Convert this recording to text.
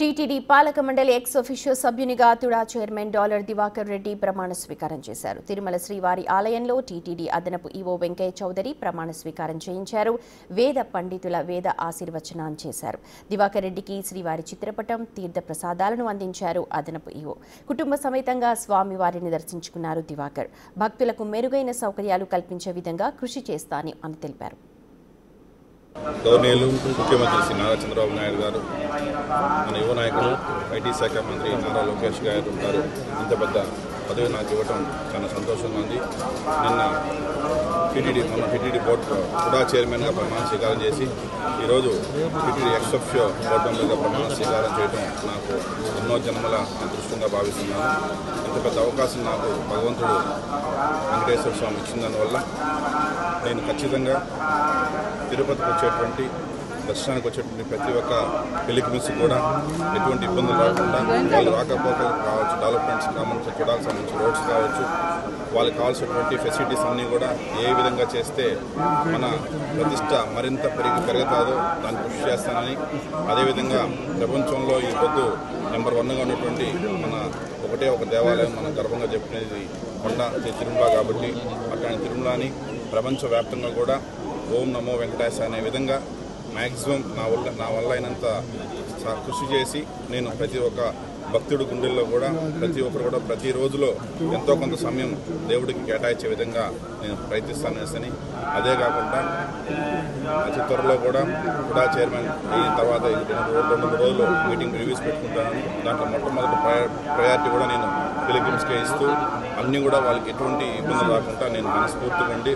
TTD పాలక మండలి X officio సభ్యునిగా తుడా చైర్మన్ డాలర్ దివాకర్ రెడ్డి ప్రమాణ స్వీకారం చేశారు. తిరుమల శ్రీవారి ఆలయంలో టీటీడీ అదనపు ఈవో వెంకయ్య చౌదరి ప్రమాణ స్వీకారం చేయించారు. వేద పండితుల వేద ఆశీర్వచనాన్ని చేశారు. దివాకర్ రెడ్డికి శ్రీవారి చిత్రపటం, తీర్థ ప్రసాదాలను అందించారు అదనపు ఈవో. కుటుంబ సమేతంగా స్వామివారిని దర్శించుకున్నారు దివాకర్. భక్తులకు మెరుగైన సౌకర్యాలు కల్పించే విధంగా కృషి చేస్తానని తెలిపారు. గవర్నీయులు ముఖ్యమంత్రి శ్రీ నారా చంద్రబాబు నాయుడు గారు, మన యువ నాయకులు ఐటీ శాఖ మంత్రి నారా లోకేష్ గారు గారు ఇంత పెద్ద పదవి నాకు ఇవ్వటం చాలా సంతోషంగా ఉంది. మొన్న టీటీడీ బోర్డు కూడా చైర్మన్గా ప్రమాణ స్వీకారం చేసి ఈరోజు టీటీడీ ఎక్స్ ఆఫీషియో బోర్డు మెంబర్గా ప్రమాణ స్వీకారం చేయడం నాకు ఎన్నో జన్మల అదృష్టంగా భావిస్తున్నాను. ఇంత పెద్ద అవకాశం నాకు భగవంతుడు వెంకటేశ్వర స్వామి ఇచ్చిందానివల్ల నేను ఖచ్చితంగా తిరుపతికి వచ్చేటువంటి దర్శనానికి వచ్చేటువంటి ప్రతి ఒక్క పిలిగ్రిమ్స్ కూడా ఎటువంటి ఇబ్బందులు రాకుండా వాళ్ళు రాకపోకలు కావచ్చు, డెవలప్మెంట్స్ కావచ్చు, చూడాల్సి సంబంధించి రోడ్స్ కావచ్చు, వాళ్ళకి కావాల్సినటువంటి ఫెసిలిటీస్ అన్నీ కూడా ఏ విధంగా చేస్తే మన ప్రతిష్ట మరింత పెరుగుతాదో దాన్ని కృషి చేస్తానని, అదేవిధంగా ప్రపంచంలో ఈ పొద్దు నెంబర్ 1గా ఉన్నటువంటి మన ఒకటే ఒక దేవాలయం మనం గర్వంగా చెప్పుకునేది కొండ తిరుమల కాబట్టి అట్లాంటి తిరుమలని ప్రపంచవ్యాప్తంగా కూడా ఓం నమో వెంకటేశ అనే విధంగా మ్యాక్సిమం నా వల్ల అయినంత కృషి చేసి నేను ప్రతి ఒక్క భక్తుడి గుండెల్లో కూడా ప్రతి ఒక్కరు కూడా ప్రతి రోజులో ఎంతో కొంత సమయం దేవుడికి కేటాయించే విధంగా నేను ప్రయత్నిస్తానని, అదే కాకుండా అతి త్వరలో కూడా చైర్మన్ అయిన తర్వాత 2-3 రోజులు మీటింగ్ రివ్యూస్ పెట్టుకుంటాను. దాంట్లో మొట్టమొదటి ప్రయారిటీ కూడా నేను పిలిగ్రిమ్స్కే ఇస్తూ అన్నీ కూడా వాళ్ళకి ఎటువంటి ఇబ్బందులు రాకుండా నేను మనస్ఫూర్తిగా ఉండి